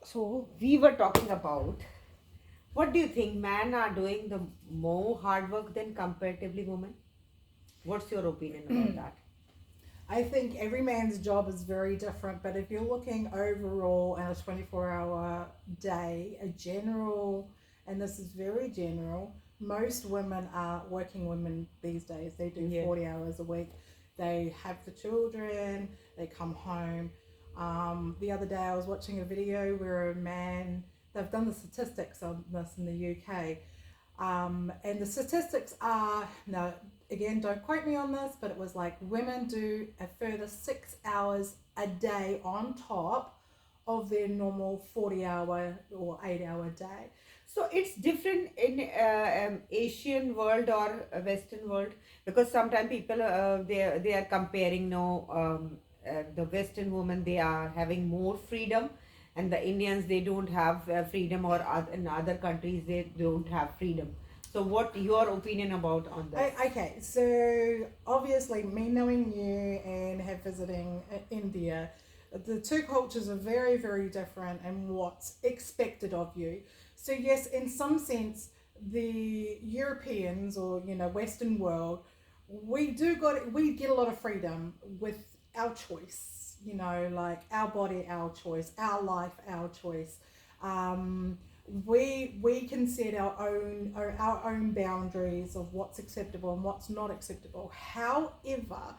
So we were talking about, what do you think, men are doing the more hard work than comparatively women? What's your opinion about that? I think every man's job is very different, but if you're looking overall at a 24-hour day, a general, and this is very general, most women are working women these days. They do Yeah. 40 hours a week. They have the children, they come home. The other day I was watching a video where a man, they've done the statistics on this in the UK, and the statistics are, no, again, don't quote me on this, but it was like women do a further 6 hours a day on top of their normal 40-hour or 8 hour day. So it's different in Asian world or Western world, because sometimes people they are comparing, no, the Western women, they are having more freedom, and the Indians, they don't have freedom, or in other countries they don't have freedom. So what your opinion about on this? Okay, so obviously, me knowing you and have visiting India, the two cultures are very, very different and what's expected of you. So, yes, in some sense, the Europeans or Western world, we get a lot of freedom with our choice. Like our body, our choice, our life, our choice. Um, we can set our own boundaries of what's acceptable and what's not acceptable. However,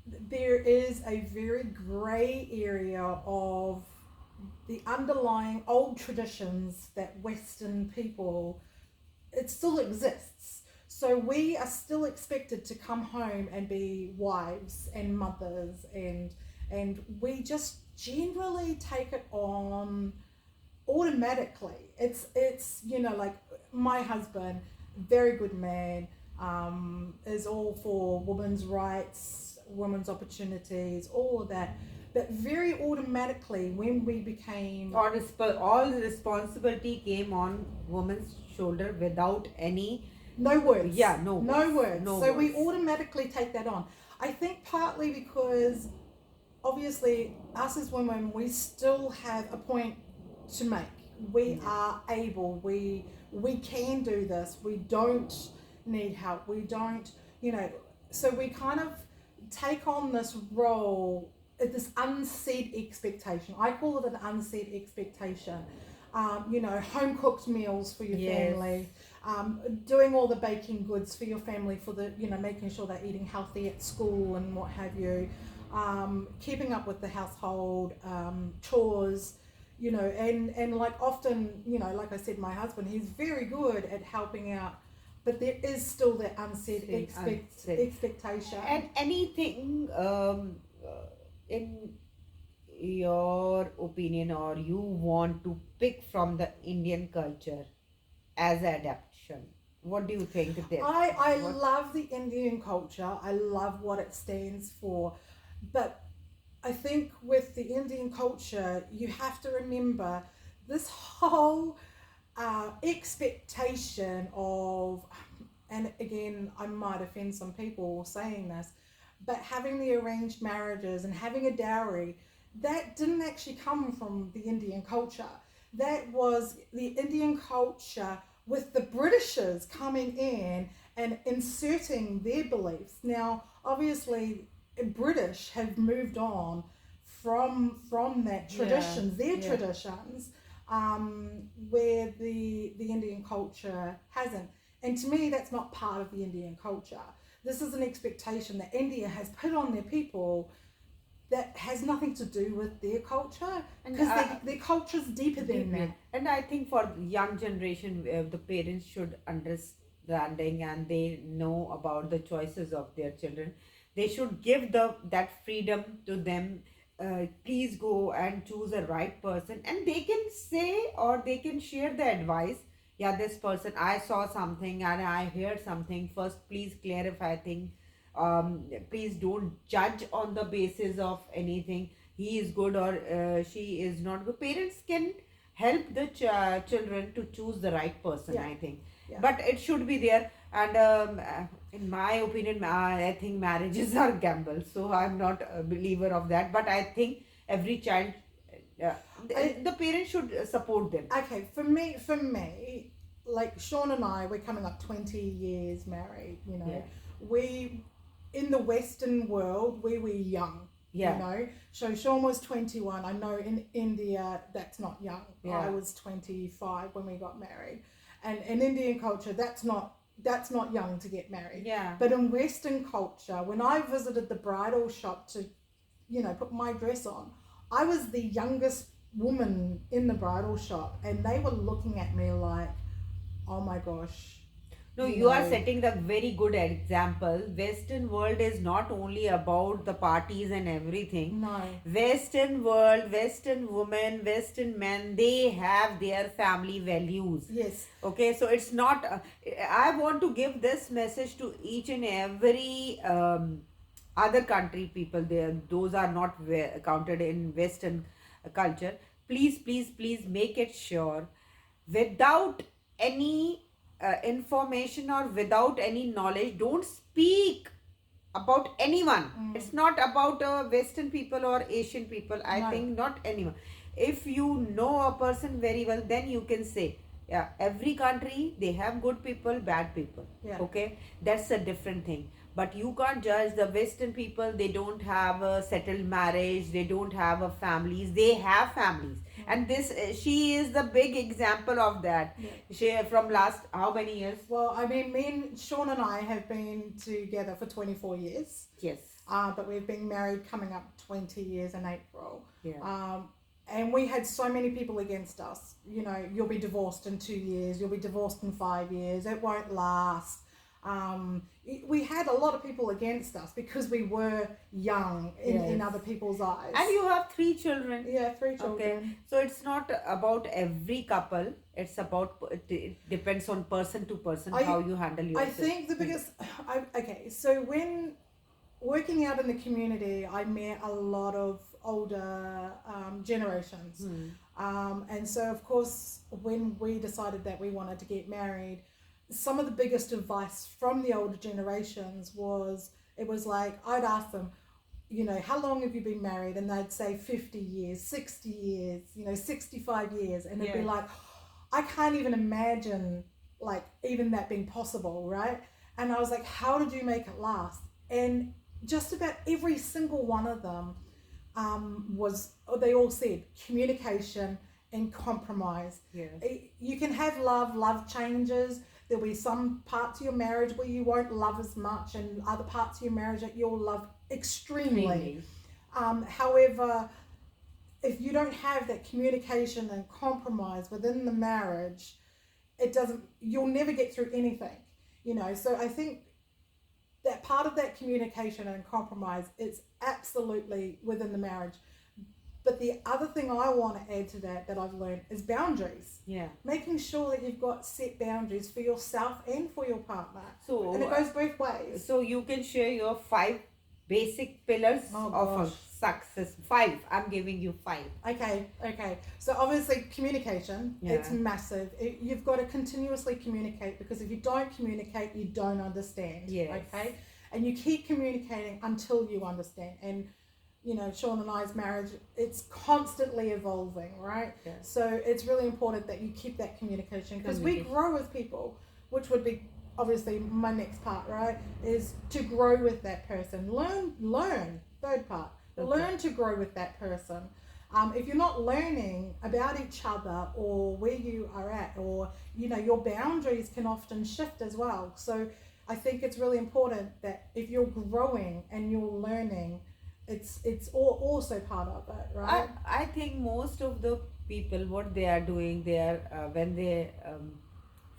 there is a very grey area of the underlying old traditions that Western people, it still exists. So we are still expected to come home and be wives and mothers, and we just generally take it on automatically. It's like my husband, very good man, is all for women's rights, women's opportunities, all of that. But very automatically, when we became All the responsibility came on woman's shoulder without any, no words, yeah, no words, no so we words. automatically take that on. I think partly because obviously us as women, we still have a point to make. We Yeah. are able, we can do this, we don't need help, we don't, you know so we kind of take on this role, this unsaid expectation. I call it an unsaid expectation. Home cooked meals for your Yes. family, doing all the baking goods for your family, for the making sure they're eating healthy at school and what have you, keeping up with the household chores, and like often, like I said, my husband, he's very good at helping out, but there is still that unsaid expectation. And anything in your opinion, or you want to pick from the Indian culture as adaptation? What do you think there? I What? love the Indian culture. I love what it stands for. But I think with the Indian culture, you have to remember this whole expectation of, and again, I might offend some people saying this, but having the arranged marriages and having a dowry, that didn't actually come from the Indian culture. That was the Indian culture with the Britishers coming in and inserting their beliefs. Now, obviously, British have moved on from that traditions, their traditions, where the Indian culture hasn't. And to me, that's not part of the Indian culture. This is an expectation that India has put on their people that has nothing to do with their culture, And because their culture is deeper than that. And I think for young generation, the parents should understanding, and they know about the choices of their children. They should give that freedom to them. Please go and choose a right person, and they can say, or they can share the advice. Yeah, this person, I saw something and I heard something. First, please clarify thing. Please don't judge on the basis of anything. He is good, or she is not good. Parents can help the children to choose the right person, Yeah. I think. Yeah. But it should be there. And in my opinion, I think marriages are gamble, so I'm not a believer of that. But I think every child Yeah, the parents should support them. Okay, for me, like Sean and I, we're coming up 20 years married. You know, Yeah. we in the Western world we were young. Yeah. You know, so Sean was 21. I know in India that's not young. Yeah. I was 25 when we got married, and in Indian culture that's not young to get married. Yeah. But in Western culture, when I visited the bridal shop to, put my dress on, I was the youngest woman in the bridal shop, and they were looking at me like, oh my gosh. No, you are setting the very good example. Western world is not only about the parties and everything. No. Western world, Western women, Western men, they have their family values. Yes. Okay, so it's not. I want to give this message to each and every other country people. There, those are not counted in Western culture. Please, please, please make it sure, without any information or without any knowledge, don't speak about anyone. It's not about Western people or Asian people. I No. think not anyone. If you know a person very well, then you can say, yeah, every country they have good people, bad people. Yeah. Okay, that's a different thing. But you can't judge the Western people. They don't have a settled marriage. They don't have a families. They have families, and this she is the big example of that. Yeah. She from last how many years? Well, I mean, me and Sean and I have been together for 24 years, Yes. but we've been married coming up 20 years in April. Yeah. And we had so many people against us. You'll be divorced in 2 years, you'll be divorced in 5 years, it won't last. We had a lot of people against us because we were young in Yes. other people's eyes. And you have 3 children. Yeah, 3 children. Okay, so it's not about every couple. It's about it depends on person to person how you handle I yourself. think the biggest. Okay, so when working out in the community, I met a lot of older generations. And so, of course, when we decided that we wanted to get married, some of the biggest advice from the older generations was, it was like, I'd ask them, how long have you been married? And they'd say 50 years, 60 years, 65 years. And it'd be Yeah. like, I can't even imagine, like, even that being possible, right? And I was like, how did you make it last? And just about every single one of them they all said communication and compromise. Yes. You can have love changes. There'll be some parts of your marriage where you won't love as much, and other parts of your marriage that you'll love extremely. However, if you don't have that communication and compromise within the marriage, you'll never get through anything. So I think that part of that communication and compromise is absolutely within the marriage. But the other thing I want to add to that I've learned is boundaries. Yeah. Making sure that you've got set boundaries for yourself and for your partner. So And it goes both ways. So you can share your 5 basic pillars Oh, of a gosh. success. 5. I'm giving you 5. Okay. So obviously communication, it's massive. You've got to continuously communicate, because if you don't communicate, you don't understand. Yes. Okay. And you keep communicating until you understand. And Sean and I's marriage, it's constantly evolving, right? Yeah. So it's really important that you keep that communication, because we grow with people, which would be obviously my next part, right? Is to grow with that person. Learn. Third part. Okay. Learn to grow with that person. If you're not learning about each other or where you are at, or your boundaries can often shift as well. So I think it's really important that if you're growing and you're learning, it's also part of it, right? I think most of the people, what they are doing, they are when they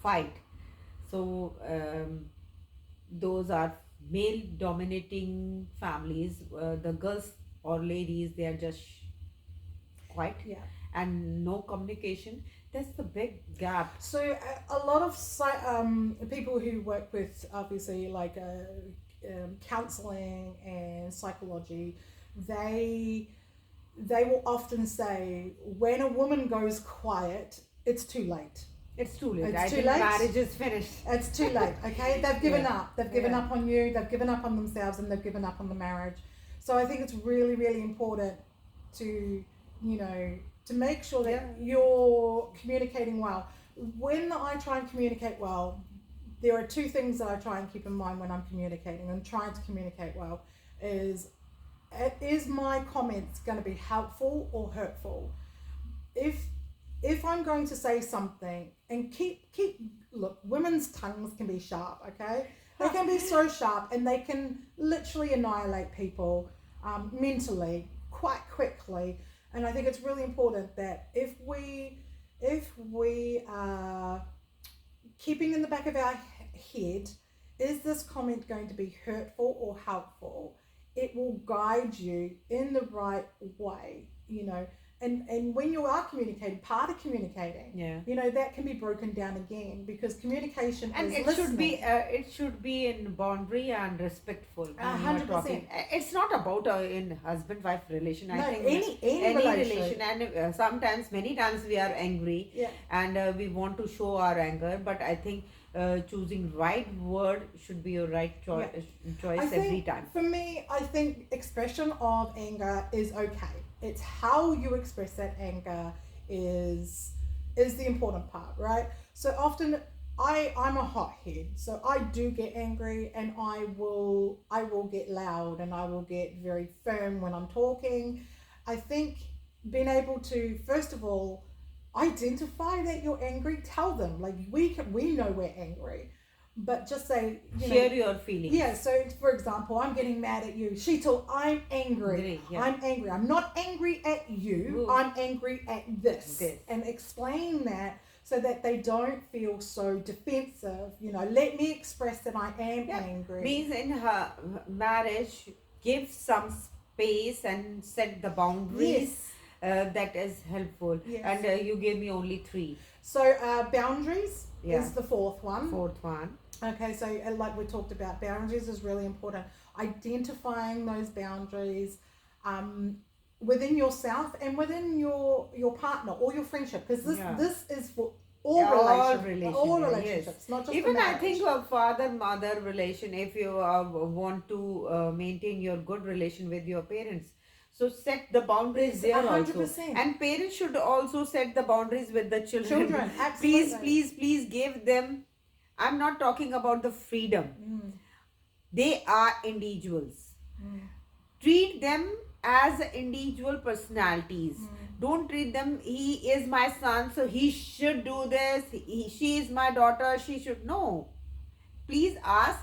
fight. So those are male dominating families. The girls or ladies, they are just quiet Yeah. and no communication. That's the big gap. So a lot of people who work with, obviously, like counseling and psychology, they will often say, when a woman goes quiet, it's too late. It's too late. It's I too think late. marriage is finished. It's too late, okay? They've given Yeah. up. They've given Yeah. up on you. They've given up on themselves, and they've given up on the marriage. So I think it's really, really important to to make sure that Yeah. you're communicating well. When I try and communicate well, there are two things that I try and keep in mind when I'm communicating and trying to communicate well is my comments going to be helpful or hurtful? If I'm going to say something and keep look, women's tongues can be sharp, okay? They can be so sharp and they can literally annihilate people mentally quite quickly. And I think it's really important that if we are keeping in the back of our head, is this comment going to be hurtful or helpful? It will guide you in the right way, and when you are communicating, part of communicating, Yeah. that can be broken down again, because communication And is it listening. should be in boundary and respectful when you are 100%. talking. It's not about in husband wife relation. I No, think any relation, and sometimes many times we are angry, Yeah. and we want to show our anger, but I think choosing right word should be your right choice every time. For me, I think expression of anger is okay. It's how you express that anger is the important part, right? So often I'm a hothead, so I do get angry, and I will get loud, and I will get very firm when I'm talking. I think being able to, first of all, identify that you're angry, tell them, like, we know we're angry, but just say, Share your feelings. yeah. So for example, I'm getting mad at you, Sheetal, I'm angry. Yeah. I'm angry. I'm not angry at you. Ooh. I'm angry at this. And explain that so that they don't feel so defensive. Let me express that I am angry. Means in her marriage, give some space and set the boundaries. Yes. That is helpful. Yes. And you gave me only 3. So boundaries is the fourth one. Fourth one. Okay, so like we talked about, boundaries is really important. Identifying those boundaries within yourself and within your partner or your friendship, because this is for all relationships, not just even marriage. I think a father-mother relation. If you want to maintain your good relation with your parents, so set the boundaries there 100%. also. And parents should also set the boundaries with the children. Absolutely. Please give them. I'm not talking about the freedom. They are individuals. Treat them as individual personalities. Don't treat them, he is my son, so he should do this. She is my daughter, she should. No. Please ask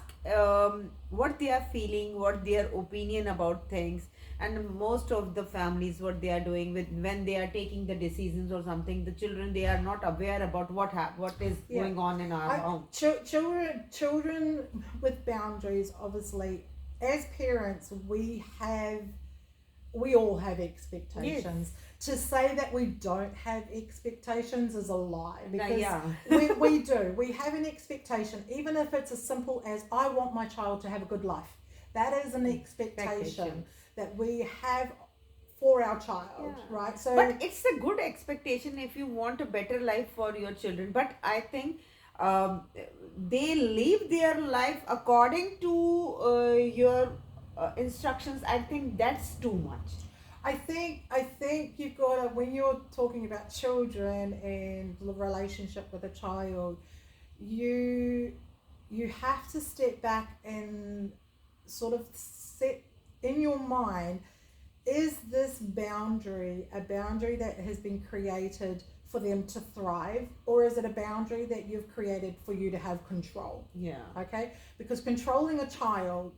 what they are feeling, what their opinion about things, and most of the families what they are doing with when they are taking the decisions or something, the children, they are not aware about what is going on in our home. Children with boundaries, obviously, as parents, we all have expectations. To say that we don't have expectations is a lie, because we do. We have an expectation, even if it's as simple as, I want my child to have a good life. That is an expectation that we have for our child, right? So, but it's a good expectation if you want a better life for your children. But I think they live their life according to your instructions. I think that's too much. I think you've got to, when you're talking about children and the relationship with a child, you have to step back and sort of set in your mind, is this boundary a boundary that has been created for them to thrive, or is it a boundary that you've created for you to have control? Yeah. Okay? Because controlling a child,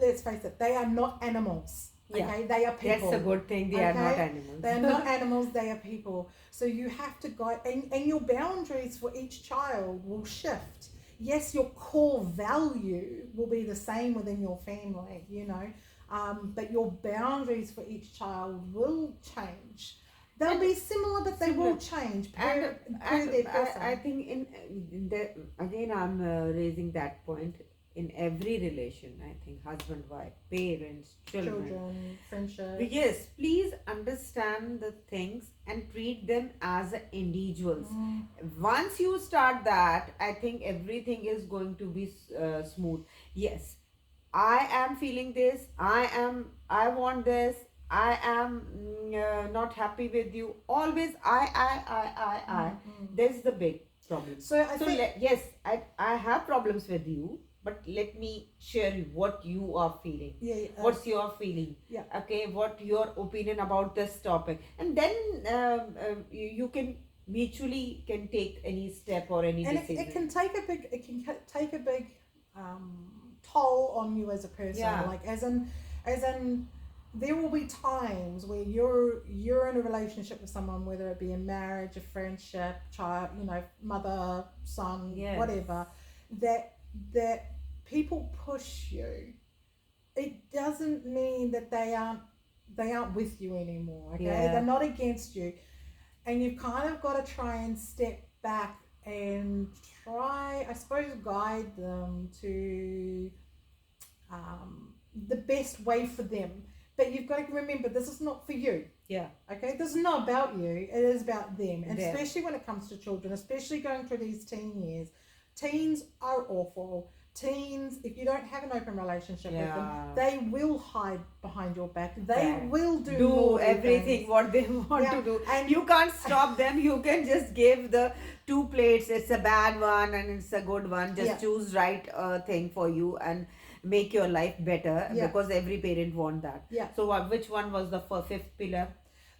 let's face it, they are not animals. Okay, they are people. That's a good thing. They are not animals. They are not animals, they are people. So you have to guide, and your boundaries for each child will shift. Yes, your core value will be the same within your family, but your boundaries for each child will change. They'll be similar, but they will change per their person. I think again I'm raising that point. In every relation, I think husband, wife, parents, children, friendship. Yes, please understand the things and treat them as individuals. Once you start that, I think everything is going to be smooth. Yes, I am feeling this. I want this. I am not happy with you. Always I. There's the big problem. So I So think yes, I have problems with you, but let me share what you are feeling. What's your feeling? yeah. Okay, what your opinion about this topic, and then you can mutually can take any step or any and decision. it can take a big take a big toll on you as a person. Yeah. Like as in there will be times where you're in a relationship with someone, whether it be a marriage, a friendship, child, mother, son, Yes. whatever, that people push you. It doesn't mean that they aren't with you anymore. Okay, Yeah. they're not against you, and you've kind of got to try and step back and try, I suppose, guide them to the best way for them. But you've got to remember, this is not for you. Yeah. Okay, this is not about you. It is about them, and Them. especially when it comes to children, especially going through these teen years. Teens are awful. Teens, if you don't have an open relationship with them, Yeah. they will hide behind your back. They Yeah. will do Do naughty everything things. what they want Yeah, to do, and you can't stop them. You can just give the two plates. It's a bad one and it's a good one. Just Yeah. choose right thing for you and make your life better, Yeah. because every parent want that. Yeah. So which one was the fifth pillar?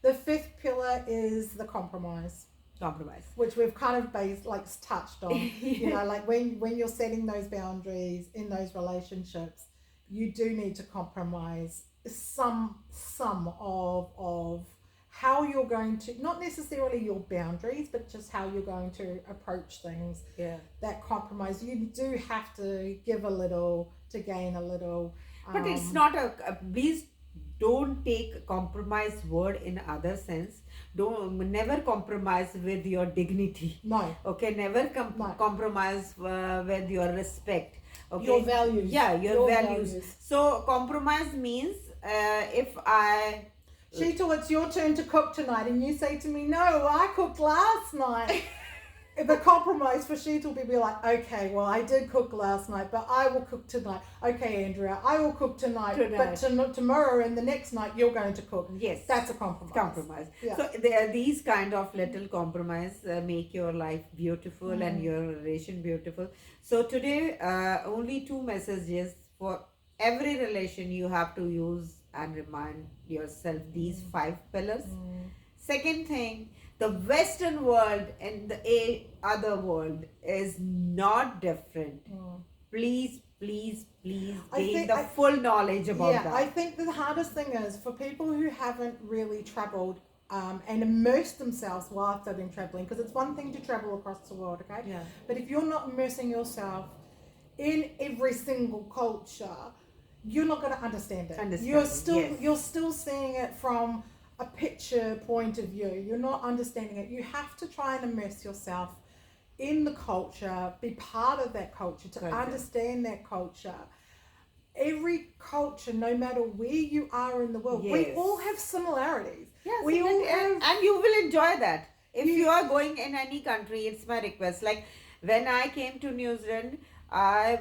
The fifth pillar is the compromise, Compromise. which we've kind of touched on. Like when you're setting those boundaries in those relationships, you do need to compromise some of how you're going to, not necessarily your boundaries, but just how you're going to approach things. Yeah. That compromise, you do have to give a little to gain a little. But it's not please don't take compromise word in other sense. Never compromise with your dignity. No. Okay, never No. compromise with your respect. Okay, Your values. Yeah, your values. values. So compromise means if I Sheetal, it's your turn to cook tonight, and you say to me, "No, I cooked last night." The compromise for Sheetal will be like, "Okay, well, I did cook last night, but I will cook tonight." "Okay, Andrea, I will cook tonight. but tomorrow and the next night you're going to cook." Yes, That's a compromise. Compromise. Yeah. So these kind of little compromise make your life beautiful and your relation beautiful. So today, only two messages for every relation you have to use and remind yourself these 5 pillars. Second thing, the Western world and the other world is not different. Please gain the full knowledge about that. I think the hardest thing is for people who haven't really traveled and immersed themselves while they've been traveling, because it's one thing to travel across the world, okay? Yeah. But if you're not immersing yourself in every single culture, you're not going to understand it. You're still seeing it from a picture point of view. You're not understanding it. You have to try and immerse yourself in the culture, be part of that culture, to understand that culture. Every culture, no matter where you are in the world, we all have similarities. Yes, we all have, and you will enjoy that. If you are going in any country, it's my request. Like when I came to New Zealand, I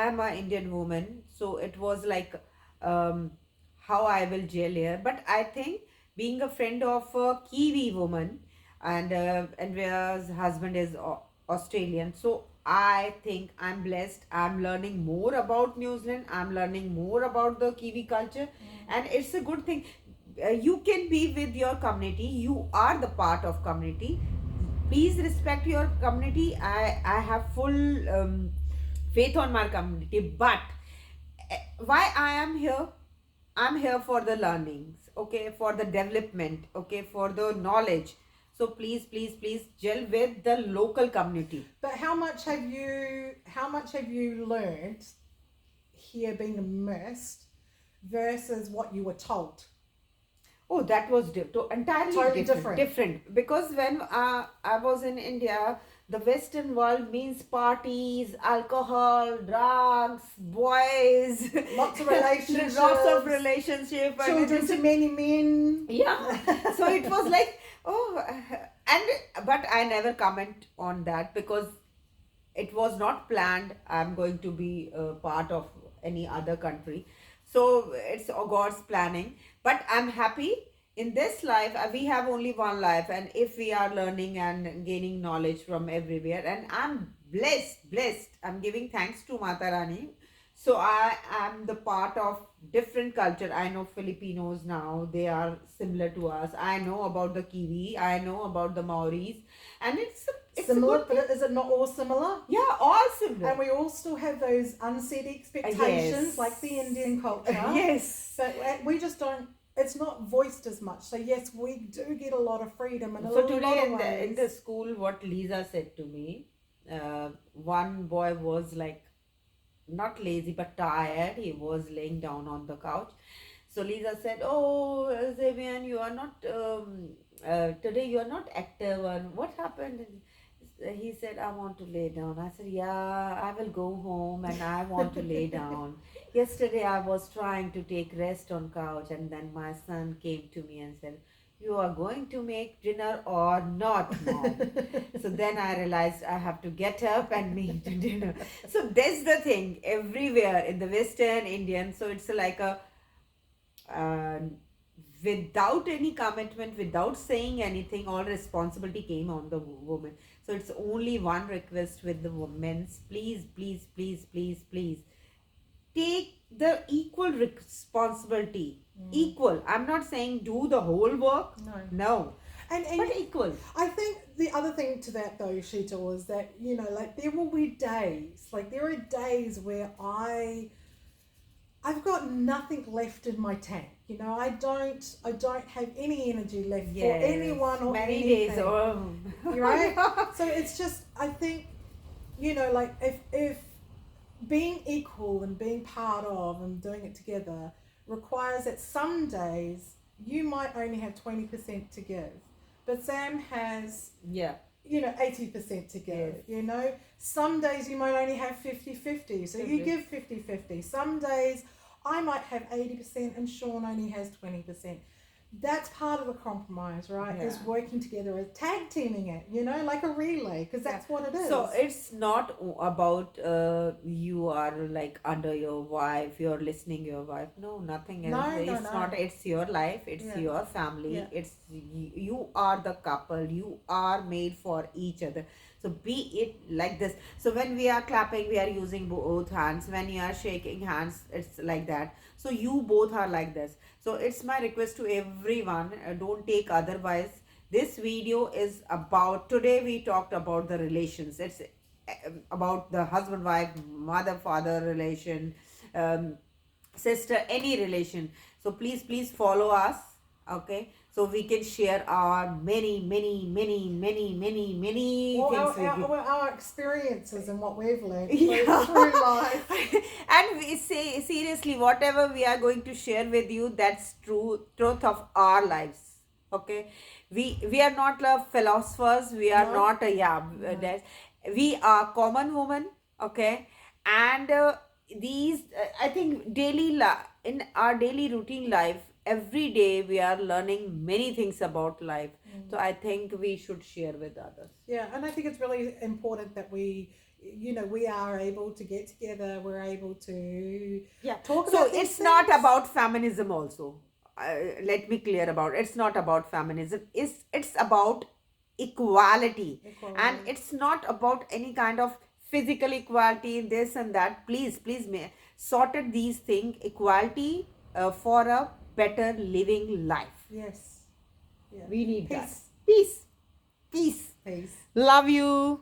am an Indian woman, so it was like how I will jail here. But I think being a friend of a Kiwi woman, and Andrea's husband is Australian, so I think I'm blessed. I'm learning more about New Zealand. I'm learning more about the Kiwi culture, and it's a good thing. You can be with your community. You are the part of community. Please respect your community. I have full faith on my community, but why I am here? I'm here for the learnings, okay, for the development, okay, for the knowledge. So please gel with the local community. But how much have you learned here, being immersed, versus what you were told? Oh, that was entirely Totally different. Because when I was in India, the Western world means parties, alcohol, drugs, boys, Lots of relationships, children to many men. Yeah. So it was like, but I never comment on that because it was not planned. I'm going to be a part of any other country. So it's God's planning. But I'm happy in this life. We have only one life, and if we are learning and gaining knowledge from everywhere, and I'm blessed. I'm giving thanks to Mata Rani. So I am the part of different culture. I know Filipinos now, they are similar to us. I know about the Kiwi, I know about the Maoris, and it's a Similar, good but thing. is it not all similar? Yeah, all similar. And we all still have those unsaid expectations, Yes. like the Indian culture. Yes. But we just don't. It's not voiced as much. So yes, we do get a lot of freedom in a So lot today of in ways. the school, what Lisa said to me, one boy was like not lazy but tired. He was laying down on the couch. So Lisa said, "Oh, Xavier, you are not today. You are not active. And what happened?" He said, "I want to lay down." I said, "Yeah, I will go home and I want to lay down. Yesterday I was trying to take rest on couch, and then my son came to me and said, 'You are going to make dinner or not, mom?' So then I realized I have to get up and make the dinner. So that's the thing everywhere in the Western Indian. So it's like a uh, without any commitment, without saying anything, all responsibility came on the woman. So it's only one request with the women: please, take the equal responsibility. Equal. I'm not saying do the whole work. No. No, And but equal. I think the other thing to that though, Sheetal, is that, you know, like there will be days, like there are days where I've got nothing left in my tank. You know, I don't have any energy left for anyone or many anything. days. Oh, You're right. So it's just, I think, you know, like if being equal and being part of and doing it together requires that some days you might only have 20% to give, but Sam has, Yeah. you know, 80% to give. Yes. You know, some days you might only have 50-50, so you give 50-50. Some days I might have 80% and Sean only has 20%. That's part of the compromise, right? Is Yeah. working together, as tag teaming it, you know, like a relay, because that's what it is. So it's not about you are like under your wife, you're listening your wife. No, nothing else. No, no, It's no. not. It's your life. It's Yeah. your family. Yeah. It's you are the couple. You are made for each other. So be it like this. So when we are clapping, we are using both hands. When you are shaking hands, it's like that. So you both are like this. So it's my request to everyone. Don't take otherwise. This video is about, today we talked about the relations. It's about the husband wife, mother father relation, sister, any relation. So please follow us, okay, so we can share our many Well, things with you. our experiences and what we've learned Yeah. through life. And we say seriously, whatever we are going to share with you, that's truth of our lives. Okay, we are not philosophers. We are No. not No. we are common women. Okay, and these I think in our daily routine life, every day we are learning many things about life. So I think we should share with others. Yeah, and I think it's really important that we, you know, we are able to get together. We're able to talk So about these it's not things. about feminism also. Let me clear about it. It's not about feminism. It's about equality. Equality. And it's not about any kind of physical equality, this and that. Please sorted these things. Equality for a better living life. Yes. Yeah. We need that. Peace. Peace. Peace. Love you.